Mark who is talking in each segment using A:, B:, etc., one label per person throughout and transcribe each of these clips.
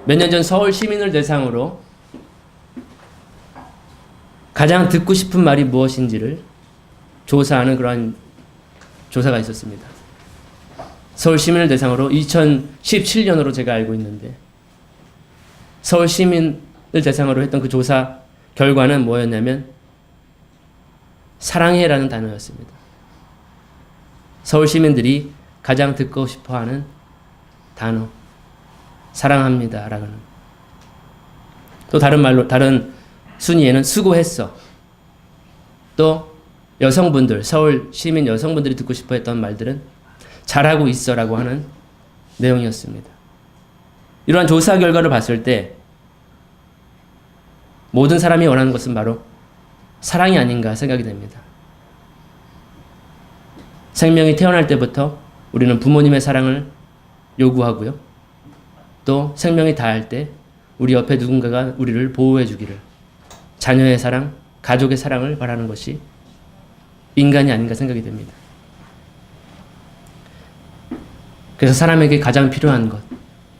A: 몇 년 전 서울 시민을 대상으로 가장 듣고 싶은 말이 무엇인지를 조사하는 그러한 조사가 있었습니다. 서울 시민을 대상으로 2017년으로 제가 알고 있는데 서울 시민을 대상으로 했던 그 조사 결과는 뭐였냐면 사랑해라는 단어였습니다. 서울 시민들이 가장 듣고 싶어하는 단어 사랑합니다라는. 또 다른 말로 다른 순위에는 수고했어. 또 여성분들 서울 시민 여성분들이 듣고 싶어했던 말들은 잘하고 있어라고 하는 내용이었습니다. 이러한 조사 결과를 봤을 때 모든 사람이 원하는 것은 바로 사랑이 아닌가 생각이 됩니다. 생명이 태어날 때부터 우리는 부모님의 사랑을 요구하고요. 또 생명이 다할 때 우리 옆에 누군가가 우리를 보호해 주기를, 자녀의 사랑, 가족의 사랑을 바라는 것이 인간이 아닌가 생각이 됩니다. 그래서 사람에게 가장 필요한 것,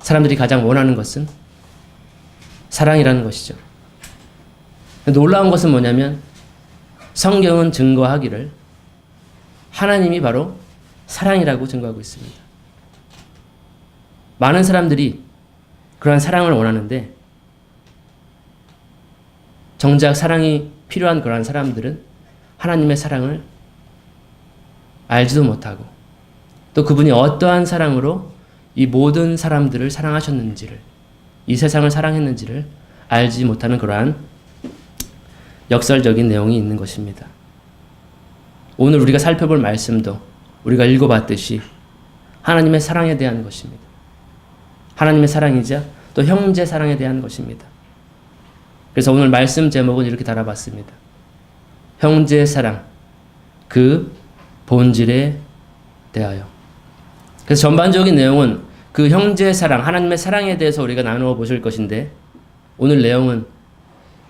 A: 사람들이 가장 원하는 것은 사랑이라는 것이죠. 놀라운 것은 뭐냐면 성경은 증거하기를 하나님이 바로 사랑이라고 증거하고 있습니다. 많은 사람들이 그러한 사랑을 원하는데 정작 사랑이 필요한 그러한 사람들은 하나님의 사랑을 알지도 못하고 또 그분이 어떠한 사랑으로 이 모든 사람들을 사랑하셨는지를, 이 세상을 사랑했는지를 알지 못하는 그러한 역설적인 내용이 있는 것입니다. 오늘 우리가 살펴볼 말씀도 우리가 읽어봤듯이 하나님의 사랑에 대한 것입니다. 하나님의 사랑이자 또 형제 사랑에 대한 것입니다. 그래서 오늘 말씀 제목은 이렇게 달아봤습니다. 형제 사랑, 그 본질에 대하여. 그래서 전반적인 내용은 그 형제 사랑, 하나님의 사랑에 대해서 우리가 나누어 보실 것인데 오늘 내용은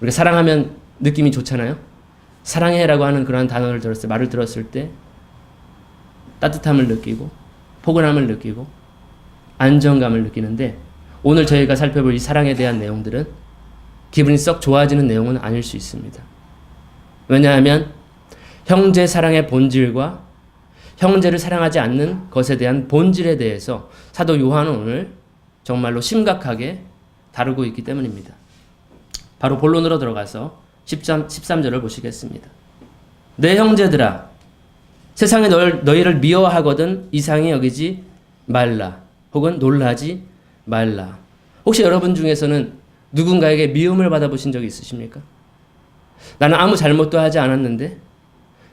A: 우리가 사랑하면 느낌이 좋잖아요. 사랑해라고 하는 그런 단어를 들었을 때, 말을 들었을 때 따뜻함을 느끼고 포근함을 느끼고 안정감을 느끼는데 오늘 저희가 살펴볼 이 사랑에 대한 내용들은 기분이 썩 좋아지는 내용은 아닐 수 있습니다. 왜냐하면 형제 사랑의 본질과 형제를 사랑하지 않는 것에 대한 본질에 대해서 사도 요한은 오늘 정말로 심각하게 다루고 있기 때문입니다. 바로 본론으로 들어가서 13절을 보시겠습니다. 내 형제들아, 세상에 너희를 미워하거든 이상히 여기지 말라. 혹은 놀라지 말라. 혹시 여러분 중에서는 누군가에게 미움을 받아보신 적이 있으십니까? 나는 아무 잘못도 하지 않았는데,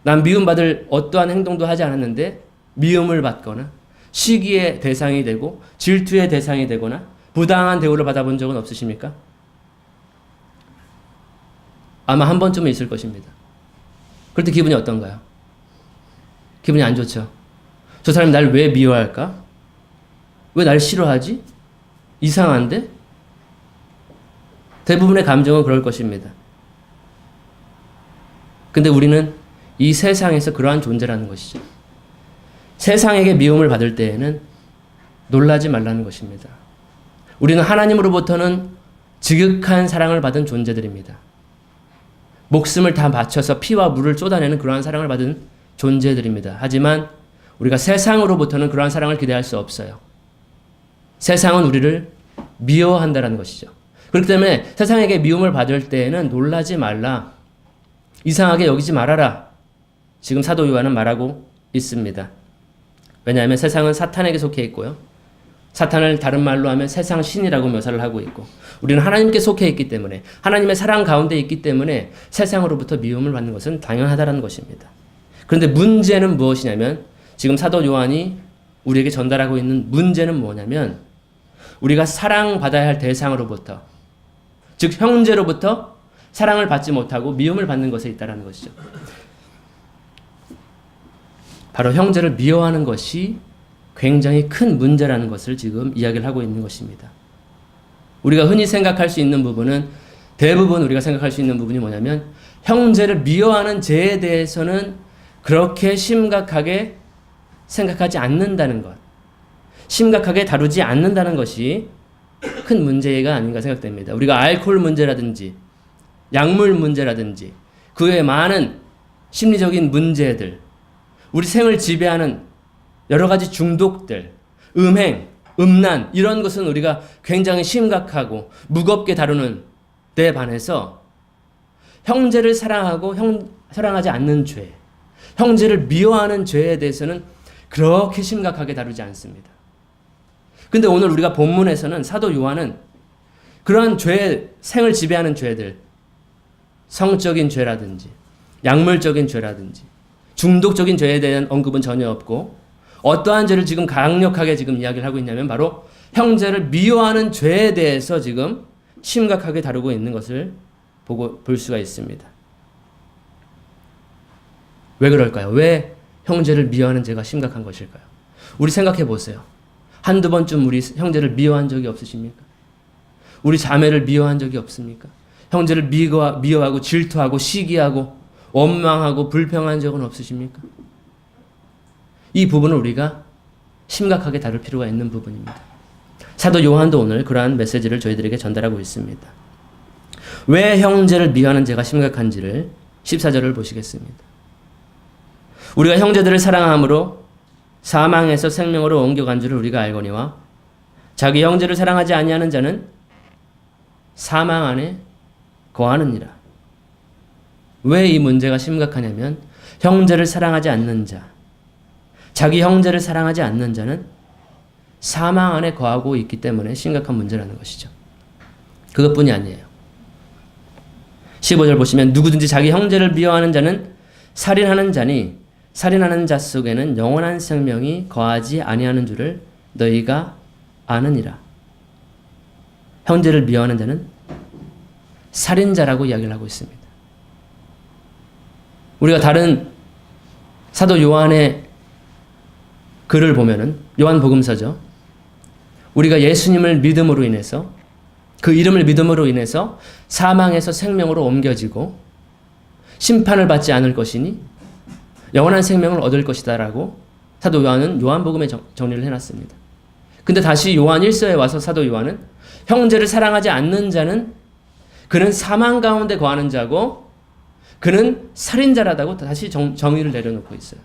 A: 난 미움받을 어떠한 행동도 하지 않았는데 미움을 받거나 시기의 대상이 되고 질투의 대상이 되거나 부당한 대우를 받아본 적은 없으십니까? 아마 한 번쯤은 있을 것입니다. 그럴 때 기분이 어떤가요? 기분이 안 좋죠. 저 사람이 날 왜 미워할까? 왜 날 싫어하지? 이상한데? 대부분의 감정은 그럴 것입니다. 근데 우리는 이 세상에서 그러한 존재라는 것이죠. 세상에게 미움을 받을 때에는 놀라지 말라는 것입니다. 우리는 하나님으로부터는 지극한 사랑을 받은 존재들입니다. 목숨을 다 바쳐서 피와 물을 쏟아내는 그러한 사랑을 받은 존재들입니다. 하지만 우리가 세상으로부터는 그러한 사랑을 기대할 수 없어요. 세상은 우리를 미워한다는 것이죠. 그렇기 때문에 세상에게 미움을 받을 때에는 놀라지 말라. 이상하게 여기지 말아라. 지금 사도 요한은 말하고 있습니다. 왜냐하면 세상은 사탄에게 속해 있고요. 사탄을 다른 말로 하면 세상 신이라고 묘사를 하고 있고 우리는 하나님께 속해 있기 때문에 하나님의 사랑 가운데 있기 때문에 세상으로부터 미움을 받는 것은 당연하다는 것입니다. 그런데 문제는 무엇이냐면 지금 사도 요한이 우리에게 전달하고 있는 문제는 뭐냐면 우리가 사랑받아야 할 대상으로부터 즉 형제로부터 사랑을 받지 못하고 미움을 받는 것에 있다는 것이죠. 바로 형제를 미워하는 것이 굉장히 큰 문제라는 것을 지금 이야기를 하고 있는 것입니다. 우리가 흔히 생각할 수 있는 부분은 대부분 우리가 생각할 수 있는 부분이 뭐냐면 형제를 미워하는 죄에 대해서는 그렇게 심각하게 생각하지 않는다는 것, 심각하게 다루지 않는다는 것이 큰 문제가 아닌가 생각됩니다. 우리가 알코올 문제라든지 약물 문제라든지 그 외에 많은 심리적인 문제들, 우리 생을 지배하는 여러 가지 중독들, 음행, 음란 이런 것은 우리가 굉장히 심각하고 무겁게 다루는 데 반해서 형제를 사랑하고 사랑하지 않는 죄, 형제를 미워하는 죄에 대해서는 그렇게 심각하게 다루지 않습니다. 근데 오늘 우리가 본문에서는 사도 요한은 그러한 죄, 생을 지배하는 죄들, 성적인 죄라든지 약물적인 죄라든지 중독적인 죄에 대한 언급은 전혀 없고 어떠한 죄를 지금 강력하게 지금 이야기를 하고 있냐면 바로 형제를 미워하는 죄에 대해서 지금 심각하게 다루고 있는 것을 볼 수가 있습니다. 왜 그럴까요? 왜 형제를 미워하는 죄가 심각한 것일까요? 우리 생각해 보세요. 한두 번쯤 우리 형제를 미워한 적이 없으십니까? 우리 자매를 미워한 적이 없습니까? 형제를 미워하고 질투하고 시기하고 원망하고 불평한 적은 없으십니까? 이 부분을 우리가 심각하게 다룰 필요가 있는 부분입니다. 사도 요한도 오늘 그러한 메시지를 저희들에게 전달하고 있습니다. 왜 형제를 미워하는 죄가 심각한지를 14절을 보시겠습니다. 우리가 형제들을 사랑함으로 사망에서 생명으로 옮겨간 줄을 우리가 알거니와 자기 형제를 사랑하지 아니하는 자는 사망 안에 거하느니라. 왜 이 문제가 심각하냐면 형제를 사랑하지 않는 자, 자기 형제를 사랑하지 않는 자는 사망 안에 거하고 있기 때문에 심각한 문제라는 것이죠. 그것뿐이 아니에요. 15절 보시면 누구든지 자기 형제를 미워하는 자는 살인하는 자니 살인하는 자 속에는 영원한 생명이 거하지 아니하는 줄을 너희가 아느니라. 형제를 미워하는 자는 살인자라고 이야기를 하고 있습니다. 우리가 다른 사도 요한의 글을 보면은 요한복음서죠. 우리가 예수님을 믿음으로 인해서 그 이름을 믿음으로 인해서 사망에서 생명으로 옮겨지고 심판을 받지 않을 것이니 영원한 생명을 얻을 것이다라고 사도 요한은 요한복음에 정리를 해놨습니다. 근데 다시 요한 1서에 와서 사도 요한은 형제를 사랑하지 않는 자는 그는 사망 가운데 거하는 자고 그는 살인자라고 다시 정의를 내려놓고 있어요.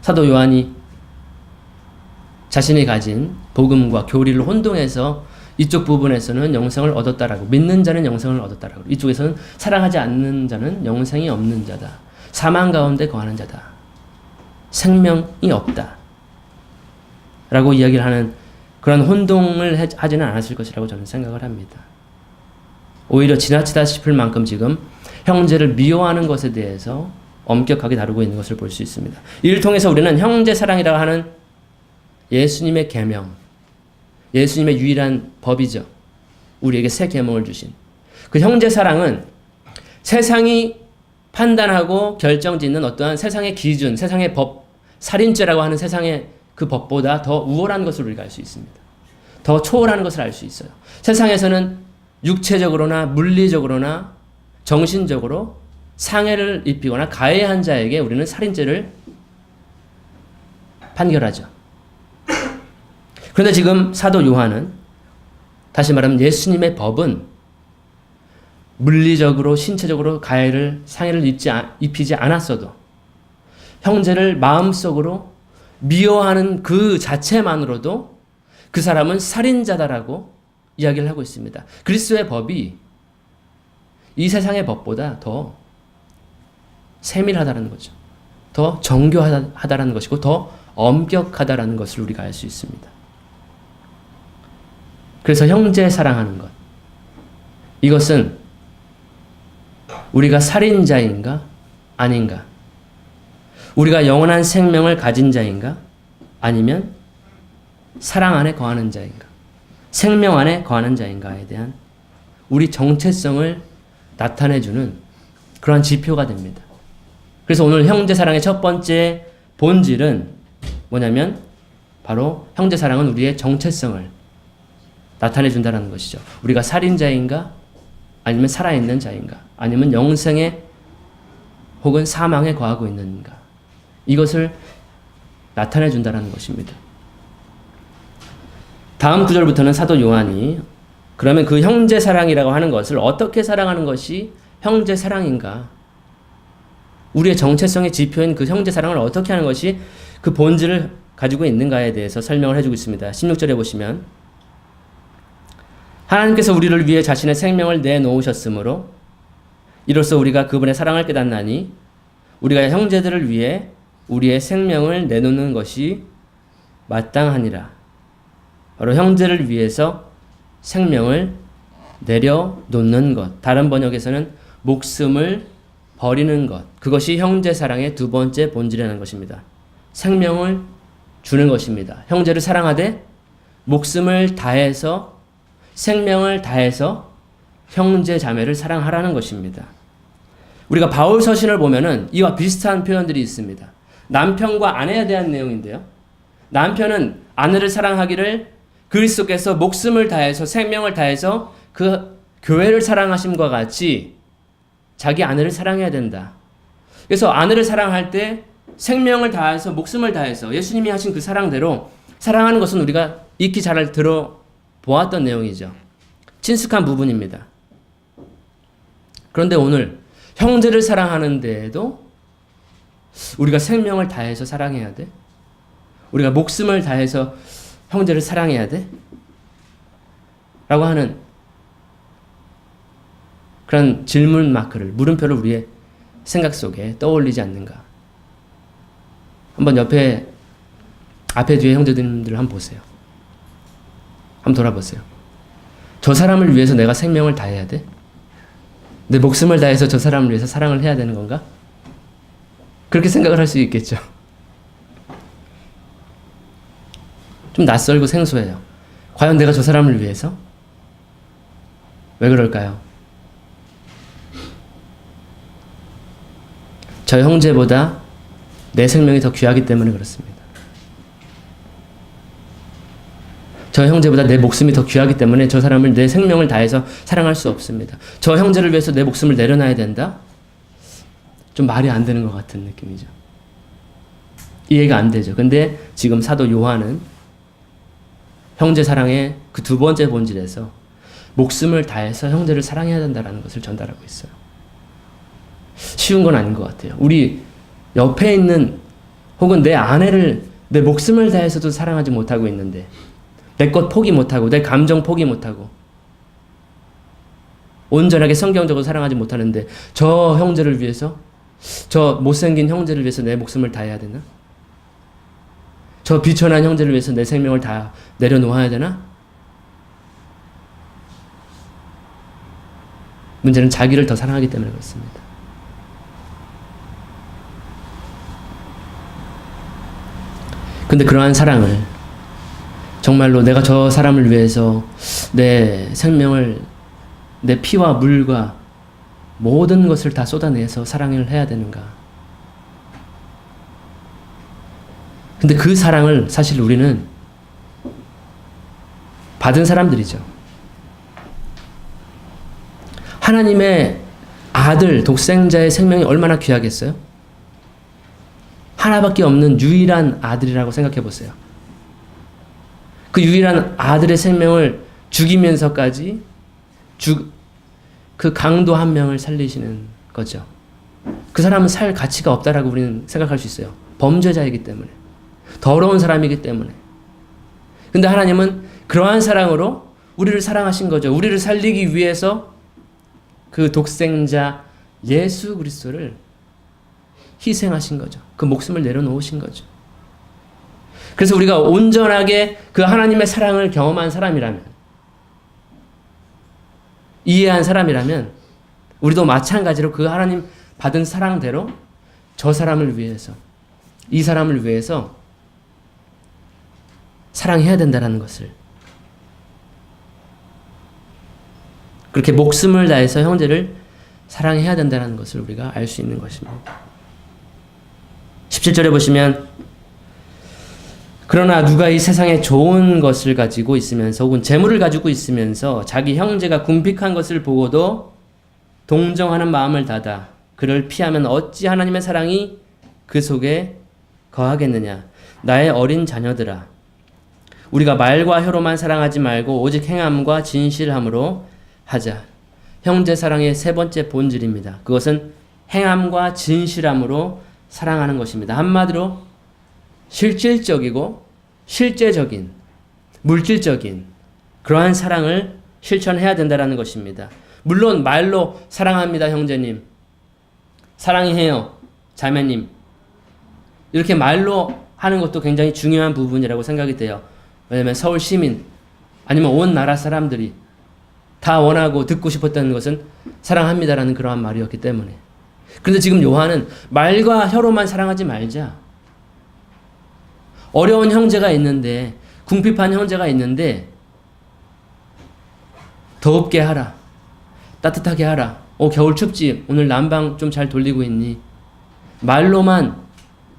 A: 사도 요한이 자신이 가진 복음과 교리를 혼동해서 이쪽 부분에서는 영생을 얻었다라고, 믿는 자는 영생을 얻었다라고, 이쪽에서는 사랑하지 않는 자는 영생이 없는 자다, 사망 가운데 거하는 자다, 생명이 없다 라고 이야기를 하는 그런 혼동을 하지는 않았을 것이라고 저는 생각을 합니다. 오히려 지나치다 싶을 만큼 지금 형제를 미워하는 것에 대해서 엄격하게 다루고 있는 것을 볼 수 있습니다. 이를 통해서 우리는 형제 사랑이라고 하는 예수님의 계명, 예수님의 유일한 법이죠. 우리에게 새 계명을 주신 그 형제 사랑은 세상이 판단하고 결정짓는 어떠한 세상의 기준, 세상의 법, 살인죄라고 하는 세상의 그 법보다 더 우월한 것을 우리가 알 수 있습니다. 더 초월하는 것을 알 수 있어요. 세상에서는 육체적으로나 물리적으로나 정신적으로 상해를 입히거나 가해한 자에게 우리는 살인죄를 판결하죠. 그런데 지금 사도 요한은 다시 말하면 예수님의 법은 물리적으로 신체적으로 상해를 입히지 않았어도 형제를 마음속으로 미워하는 그 자체만으로도 그 사람은 살인자다라고 이야기를 하고 있습니다. 그리스도의 법이 이 세상의 법보다 더 세밀하다는 거죠. 더 정교하다는 것이고 더 엄격하다는 것을 우리가 알 수 있습니다. 그래서 형제 사랑하는 것, 이것은 우리가 살인자인가 아닌가, 우리가 영원한 생명을 가진 자인가 아니면 사랑 안에 거하는 자인가, 생명 안에 거하는 자인가에 대한 우리 정체성을 나타내주는 그러한 지표가 됩니다. 그래서 오늘 형제 사랑의 첫 번째 본질은 뭐냐면 바로 형제 사랑은 우리의 정체성을 나타내준다는 것이죠. 우리가 살인자인가 아니면 살아있는 자인가 아니면 영생에 혹은 사망에 거하고 있는가, 이것을 나타내준다는 것입니다. 다음 구절부터는 사도 요한이 그러면 그 형제 사랑이라고 하는 것을 어떻게 사랑하는 것이 형제 사랑인가? 우리의 정체성의 지표인 그 형제 사랑을 어떻게 하는 것이 그 본질을 가지고 있는가에 대해서 설명을 해주고 있습니다. 16절에 보시면 하나님께서 우리를 위해 자신의 생명을 내놓으셨으므로 이로써 우리가 그분의 사랑을 깨닫나니 우리가 형제들을 위해 우리의 생명을 내놓는 것이 마땅하니라. 바로 형제를 위해서 생명을 내려놓는 것. 다른 번역에서는 목숨을 버리는 것. 그것이 형제 사랑의 두 번째 본질이라는 것입니다. 생명을 주는 것입니다. 형제를 사랑하되 목숨을 다해서 생명을 다해서 형제 자매를 사랑하라는 것입니다. 우리가 바울 서신을 보면은 이와 비슷한 표현들이 있습니다. 남편과 아내에 대한 내용인데요. 남편은 아내를 사랑하기를 그리스도께서 목숨을 다해서 생명을 다해서 그 교회를 사랑하심과 같이 자기 아내를 사랑해야 된다. 그래서 아내를 사랑할 때 생명을 다해서 목숨을 다해서 예수님이 하신 그 사랑대로 사랑하는 것은 우리가 익히 잘 들어보았던 내용이죠. 친숙한 부분입니다. 그런데 오늘 형제를 사랑하는데에도 우리가 생명을 다해서 사랑해야 돼? 우리가 목숨을 다해서 형제를 사랑해야 돼? 라고 하는 그런 질문 마크를, 물음표를 우리의 생각 속에 떠올리지 않는가? 한번 앞에 뒤에 형제들을 한번 보세요. 한번 돌아보세요. 저 사람을 위해서 내가 생명을 다해야 돼? 내 목숨을 다해서 저 사람을 위해서 사랑을 해야 되는 건가? 그렇게 생각을 할 수 있겠죠. 좀 낯설고 생소해요. 과연 내가 저 사람을 위해서? 왜 그럴까요? 저 형제보다 내 생명이 더 귀하기 때문에 그렇습니다. 저 형제보다 내 목숨이 더 귀하기 때문에 저 사람을 내 생명을 다해서 사랑할 수 없습니다. 저 형제를 위해서 내 목숨을 내려놔야 된다? 좀 말이 안 되는 것 같은 느낌이죠. 이해가 안 되죠. 근데 지금 사도 요한은 형제 사랑의 그 두 번째 본질에서 목숨을 다해서 형제를 사랑해야 된다는 것을 전달하고 있어요. 쉬운 건 아닌 것 같아요. 우리 옆에 있는 혹은 내 아내를 내 목숨을 다해서도 사랑하지 못하고 있는데 내 것 포기 못하고 내 감정 포기 못하고 온전하게 성경적으로 사랑하지 못하는데 저 형제를 위해서 저 못생긴 형제를 위해서 내 목숨을 다해야 되나? 저 비천한 형제를 위해서 내 생명을 다 내려놓아야 되나? 문제는 자기를 더 사랑하기 때문에 그렇습니다. 근데 그러한 사랑을 정말로 내가 저 사람을 위해서 내 생명을 내 피와 물과 모든 것을 다 쏟아내서 사랑을 해야 되는가? 근데 그 사랑을 사실 우리는 받은 사람들이죠. 하나님의 아들, 독생자의 생명이 얼마나 귀하겠어요? 하나밖에 없는 유일한 아들이라고 생각해 보세요. 그 유일한 아들의 생명을 죽이면서까지 그 강도 한 명을 살리시는 거죠. 그 사람은 살 가치가 없다라고 우리는 생각할 수 있어요. 범죄자이기 때문에. 더러운 사람이기 때문에. 근데 하나님은 그러한 사랑으로 우리를 사랑하신 거죠. 우리를 살리기 위해서 그 독생자 예수 그리스도를 희생하신 거죠. 그 목숨을 내려놓으신 거죠. 그래서 우리가 온전하게 그 하나님의 사랑을 경험한 사람이라면, 이해한 사람이라면 우리도 마찬가지로 그 하나님 받은 사랑대로 저 사람을 위해서, 이 사람을 위해서 사랑해야 된다는 것을, 그렇게 목숨을 다해서 형제를 사랑해야 된다는 것을 우리가 알 수 있는 것입니다. 17절에 보시면 그러나 누가 이 세상에 좋은 것을 가지고 있으면서 혹은 재물을 가지고 있으면서 자기 형제가 궁핍한 것을 보고도 동정하는 마음을 닫아 그를 피하면 어찌 하나님의 사랑이 그 속에 거하겠느냐. 나의 어린 자녀들아, 우리가 말과 혀로만 사랑하지 말고 오직 행함과 진실함으로 하자. 형제 사랑의 세 번째 본질입니다. 그것은 행함과 진실함으로 사랑하는 것입니다. 한마디로 실질적이고 실제적인, 물질적인 그러한 사랑을 실천해야 된다는 것입니다. 물론 말로 사랑합니다, 형제님. 사랑해요, 자매님. 이렇게 말로 하는 것도 굉장히 중요한 부분이라고 생각이 돼요. 왜냐하면 서울 시민 아니면 온 나라 사람들이 다 원하고 듣고 싶었다는 것은 사랑합니다라는 그러한 말이었기 때문에. 그런데 지금 요한은 말과 혀로만 사랑하지 말자. 어려운 형제가 있는데, 궁핍한 형제가 있는데 더웁게 하라. 따뜻하게 하라. 겨울 춥지. 오늘 난방 좀 잘 돌리고 있니? 말로만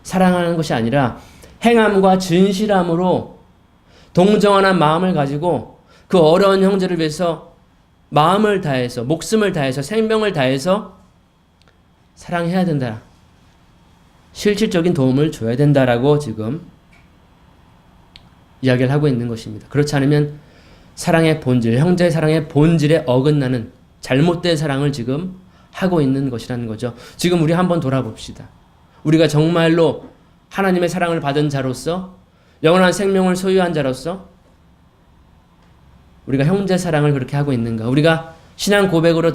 A: 사랑하는 것이 아니라 행함과 진실함으로 동정하는 마음을 가지고 그 어려운 형제를 위해서 마음을 다해서, 목숨을 다해서, 생명을 다해서 사랑해야 된다. 실질적인 도움을 줘야 된다라고 지금 이야기를 하고 있는 것입니다. 그렇지 않으면 사랑의 본질, 형제의 사랑의 본질에 어긋나는 잘못된 사랑을 지금 하고 있는 것이라는 거죠. 지금 우리 한번 돌아봅시다. 우리가 정말로 하나님의 사랑을 받은 자로서, 영원한 생명을 소유한 자로서 우리가 형제 사랑을 그렇게 하고 있는가? 우리가 신앙 고백으로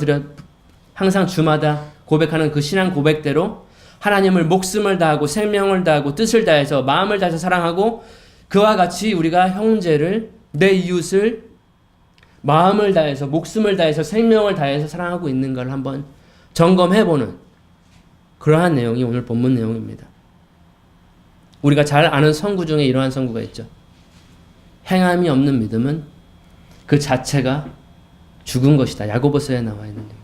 A: 항상 주마다 고백하는 그 신앙 고백대로 하나님을 목숨을 다하고 생명을 다하고 뜻을 다해서 마음을 다해서 사랑하고 그와 같이 우리가 형제를, 내 이웃을 마음을 다해서, 목숨을 다해서, 생명을 다해서 사랑하고 있는가를 한번 점검해보는 그러한 내용이 오늘 본문 내용입니다. 우리가 잘 아는 선구 중에 이러한 선구가 있죠. 행함이 없는 믿음은 그 자체가 죽은 것이다. 야고보서에 나와 있는 내용입니다.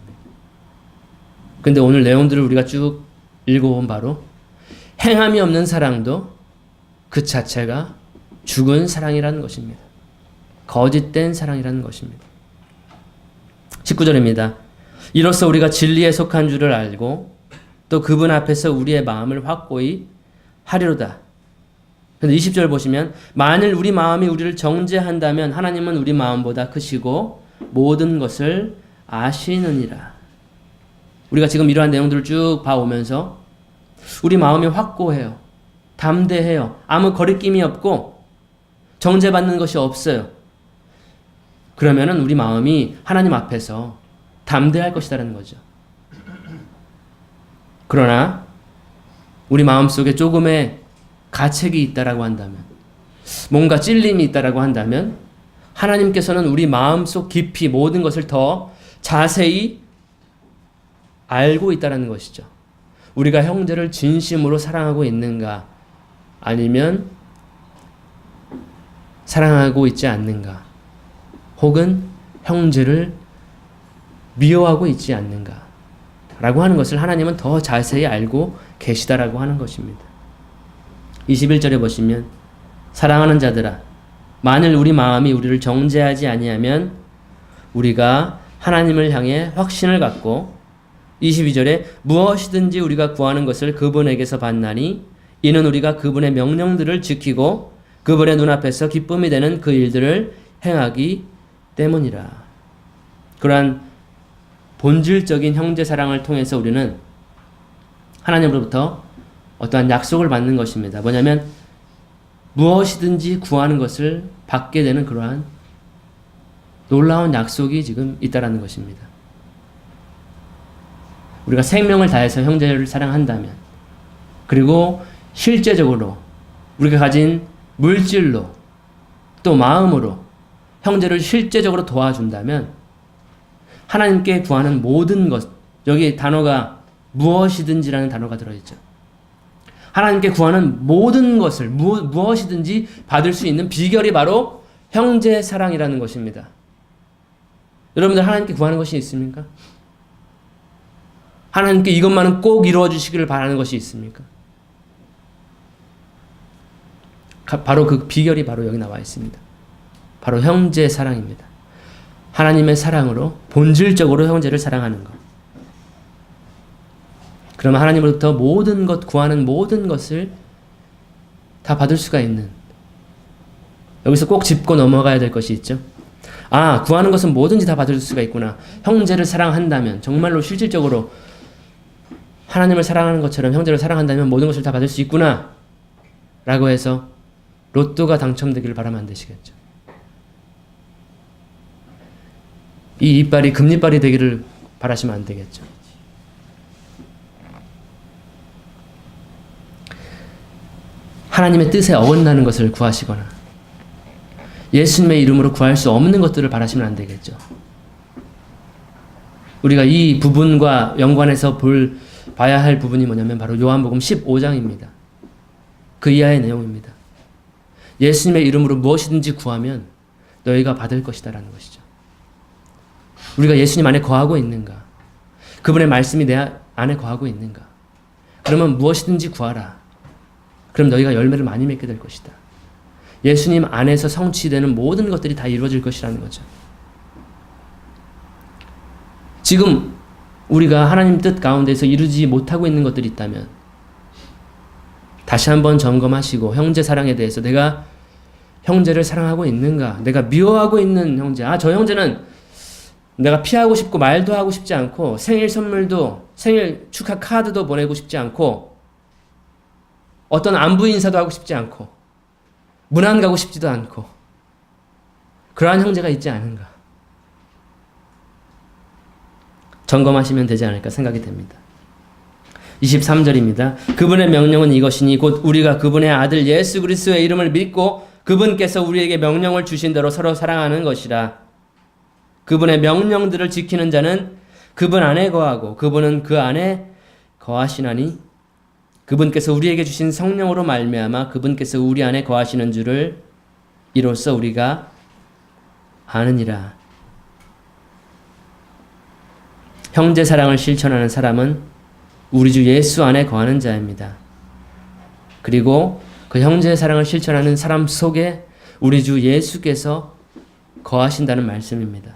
A: 근데 오늘 내용들을 우리가 쭉 읽어본 바로 행함이 없는 사랑도 그 자체가 죽은 사랑이라는 것입니다. 거짓된 사랑이라는 것입니다. 19절입니다. 이로써 우리가 진리에 속한 줄을 알고 또 그분 앞에서 우리의 마음을 확고히 하리로다. 근데 20절 보시면 만일 우리 마음이 우리를 정죄한다면 하나님은 우리 마음보다 크시고 모든 것을 아시느니라. 우리가 지금 이러한 내용들을 쭉 봐오면서 우리 마음이 확고해요. 담대해요. 아무 거리낌이 없고 정죄받는 것이 없어요. 그러면은 우리 마음이 하나님 앞에서 담대할 것이라는 거죠. 그러나 우리 마음속에 조금의 가책이 있다라고 한다면, 뭔가 찔림이 있다라고 한다면 하나님께서는 우리 마음속 깊이 모든 것을 더 자세히 알고 있다라는 것이죠. 우리가 형제를 진심으로 사랑하고 있는가, 아니면 사랑하고 있지 않는가, 혹은 형제를 미워하고 있지 않는가 라고 하는 것을 하나님은 더 자세히 알고 계시다라고 하는 것입니다. 21절에 보시면 사랑하는 자들아 만일 우리 마음이 우리를 정죄하지 아니하면 우리가 하나님을 향해 확신을 갖고 22절에 무엇이든지 우리가 구하는 것을 그분에게서 받나니 이는 우리가 그분의 명령들을 지키고 그분의 눈앞에서 기쁨이 되는 그 일들을 행하기 때문이라. 그러한 본질적인 형제 사랑을 통해서 우리는 하나님으로부터 어떠한 약속을 받는 것입니다. 뭐냐면 무엇이든지 구하는 것을 받게 되는 그러한 놀라운 약속이 지금 있다라는 것입니다. 우리가 생명을 다해서 형제를 사랑한다면, 그리고 실제적으로 우리가 가진 물질로 또 마음으로 형제를 실제적으로 도와준다면 하나님께 구하는 모든 것, 여기 단어가 무엇이든지라는 단어가 들어있죠. 하나님께 구하는 모든 것을 무엇이든지 받을 수 있는 비결이 바로 형제 사랑이라는 것입니다. 여러분들 하나님께 구하는 것이 있습니까? 하나님께 이것만은 꼭 이루어 주시기를 바라는 것이 있습니까? 바로 그 비결이 바로 여기 나와 있습니다. 바로 형제 사랑입니다. 하나님의 사랑으로 본질적으로 형제를 사랑하는 것. 그러면 하나님으로부터 모든 것, 구하는 모든 것을 다 받을 수가 있는 여기서 꼭 짚고 넘어가야 될 것이 있죠. 아, 구하는 것은 뭐든지 다 받을 수가 있구나. 형제를 사랑한다면, 정말로 실질적으로 하나님을 사랑하는 것처럼 형제를 사랑한다면 모든 것을 다 받을 수 있구나 라고 해서 로또가 당첨되기를 바라면 안 되시겠죠. 이 이빨이 금리빨이 되기를 바라시면 안 되겠죠. 하나님의 뜻에 어긋나는 것을 구하시거나 예수님의 이름으로 구할 수 없는 것들을 바라시면 안 되겠죠. 우리가 이 부분과 연관해서 봐야 할 부분이 뭐냐면 바로 요한복음 15장입니다. 그 이하의 내용입니다. 예수님의 이름으로 무엇이든지 구하면 너희가 받을 것이다 라는 것이죠. 우리가 예수님 안에 거하고 있는가? 그분의 말씀이 내 안에 거하고 있는가? 그러면 무엇이든지 구하라. 그럼 너희가 열매를 많이 맺게 될 것이다. 예수님 안에서 성취되는 모든 것들이 다 이루어질 것이라는 거죠. 지금 우리가 하나님 뜻 가운데서 이루지 못하고 있는 것들이 있다면 다시 한번 점검하시고 형제 사랑에 대해서 내가 형제를 사랑하고 있는가? 내가 미워하고 있는 형제. 저 형제는 내가 피하고 싶고 말도 하고 싶지 않고 생일 선물도 생일 축하 카드도 보내고 싶지 않고 어떤 안부 인사도 하고 싶지 않고 문안 가고 싶지도 않고 그러한 형제가 있지 않은가? 점검하시면 되지 않을까 생각이 됩니다. 23절입니다. 그분의 명령은 이것이니 곧 우리가 그분의 아들 예수 그리스도의 이름을 믿고 그분께서 우리에게 명령을 주신 대로 서로 사랑하는 것이라. 그분의 명령들을 지키는 자는 그분 안에 거하고 그분은 그 안에 거하시나니 그분께서 우리에게 주신 성령으로 말미암아 그분께서 우리 안에 거하시는 줄을 이로써 우리가 아느니라. 형제 사랑을 실천하는 사람은 우리 주 예수 안에 거하는 자입니다. 그리고 그 형제 사랑을 실천하는 사람 속에 우리 주 예수께서 거하신다는 말씀입니다.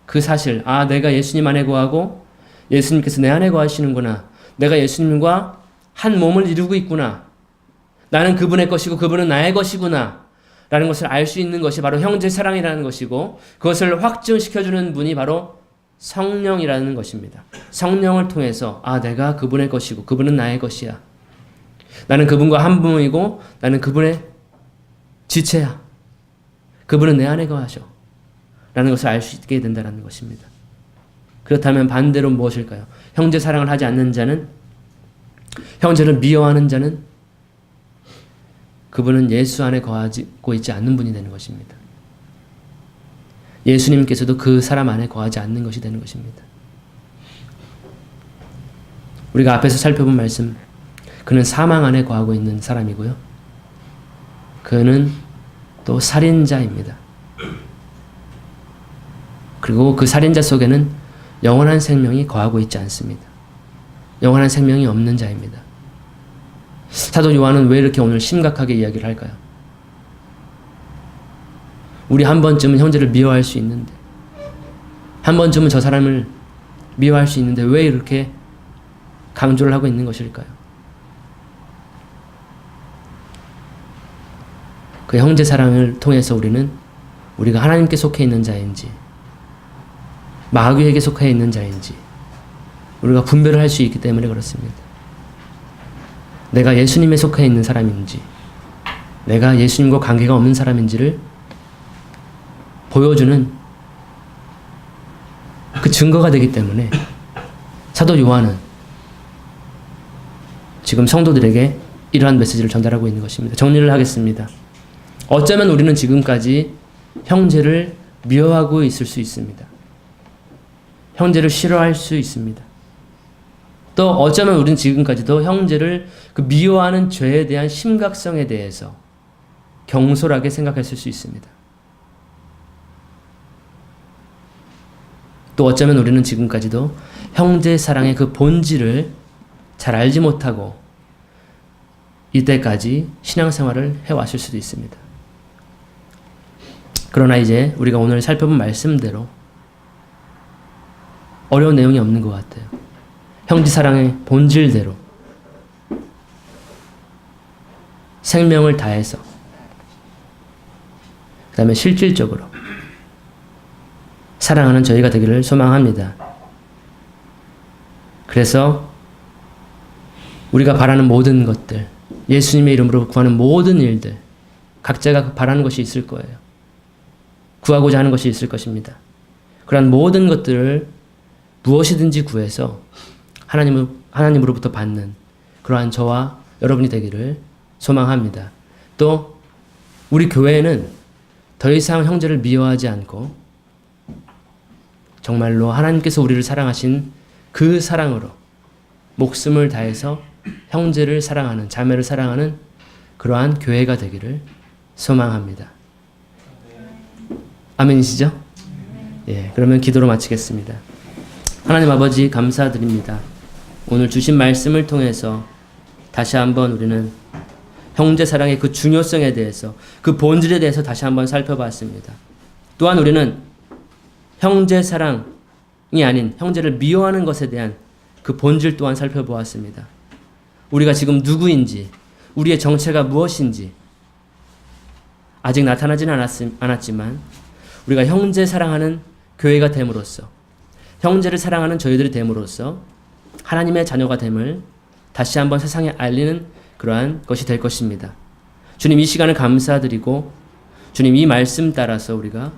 A: 그 사실, 내가 예수님 안에 거하고 예수님께서 내 안에 거하시는구나. 내가 예수님과 한 몸을 이루고 있구나. 나는 그분의 것이고 그분은 나의 것이구나. 라는 것을 알 수 있는 것이 바로 형제 사랑이라는 것이고 그것을 확증시켜주는 분이 바로 성령이라는 것입니다. 성령을 통해서 내가 그분의 것이고 그분은 나의 것이야. 나는 그분과 한 몸이고 나는 그분의 지체야. 그분은 내 안에 거하셔. 라는 것을 알 수 있게 된다는 것입니다. 그렇다면 반대로 무엇일까요? 형제 사랑을 하지 않는 자는, 형제를 미워하는 자는 그분은 예수 안에 거하고 있지 않는 분이 되는 것입니다. 예수님께서도 그 사람 안에 거하지 않는 것이 되는 것입니다. 우리가 앞에서 살펴본 말씀, 그는 사망 안에 거하고 있는 사람이고요. 그는 또 살인자입니다. 그리고 그 살인자 속에는 영원한 생명이 거하고 있지 않습니다. 영원한 생명이 없는 자입니다. 사도 요한은 왜 이렇게 오늘 심각하게 이야기를 할까요? 우리 한 번쯤은 형제를 미워할 수 있는데, 한 번쯤은 저 사람을 미워할 수 있는데 왜 이렇게 강조를 하고 있는 것일까요? 그 형제 사랑을 통해서 우리가 하나님께 속해 있는 자인지 마귀에게 속해 있는 자인지 우리가 분별을 할 수 있기 때문에 그렇습니다. 내가 예수님에 속해 있는 사람인지 내가 예수님과 관계가 없는 사람인지를 보여주는 그 증거가 되기 때문에 사도 요한은 지금 성도들에게 이러한 메시지를 전달하고 있는 것입니다. 정리를 하겠습니다. 어쩌면 우리는 지금까지 형제를 미워하고 있을 수 있습니다. 형제를 싫어할 수 있습니다. 또 어쩌면 우리는 지금까지도 형제를 그 미워하는 죄에 대한 심각성에 대해서 경솔하게 생각했을 수 있습니다. 또 어쩌면 우리는 지금까지도 형제 사랑의 그 본질을 잘 알지 못하고 이때까지 신앙생활을 해왔을 수도 있습니다. 그러나 이제 우리가 오늘 살펴본 말씀대로 어려운 내용이 없는 것 같아요. 형제 사랑의 본질대로 생명을 다해서 다음에 실질적으로 사랑하는 저희가 되기를 소망합니다. 그래서 우리가 바라는 모든 것들, 예수님의 이름으로 구하는 모든 일들, 각자가 바라는 것이 있을 거예요. 구하고자 하는 것이 있을 것입니다. 그러한 모든 것들을 무엇이든지 구해서 하나님으로부터 받는 그러한 저와 여러분이 되기를 소망합니다. 또 우리 교회는 더 이상 형제를 미워하지 않고 정말로 하나님께서 우리를 사랑하신 그 사랑으로 목숨을 다해서 형제를 사랑하는, 자매를 사랑하는 그러한 교회가 되기를 소망합니다. 아멘이시죠? 예, 그러면 기도로 마치겠습니다. 하나님 아버지 감사드립니다. 오늘 주신 말씀을 통해서 다시 한번 우리는 형제 사랑의 그 중요성에 대해서, 그 본질에 대해서 다시 한번 살펴봤습니다. 또한 우리는 형제 사랑이 아닌 형제를 미워하는 것에 대한 그 본질 또한 살펴보았습니다. 우리가 지금 누구인지, 우리의 정체가 무엇인지 아직 나타나지는 않았지만 우리가 형제 사랑하는 교회가 됨으로써, 형제를 사랑하는 저희들이 됨으로써 하나님의 자녀가 됨을 다시 한번 세상에 알리는 그러한 것이 될 것입니다. 주님, 이 시간을 감사드리고 주님, 이 말씀 따라서 우리가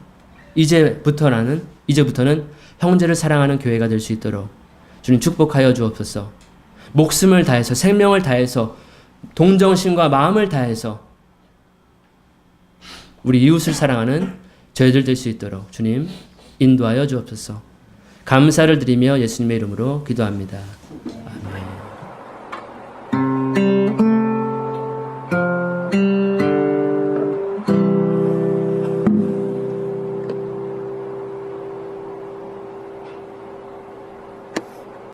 A: 이제부터는 형제를 사랑하는 교회가 될 수 있도록 주님 축복하여 주옵소서. 목숨을 다해서, 생명을 다해서, 동정심과 마음을 다해서 우리 이웃을 사랑하는 저희들 될 수 있도록 주님 인도하여 주옵소서. 감사를 드리며 예수님의 이름으로 기도합니다.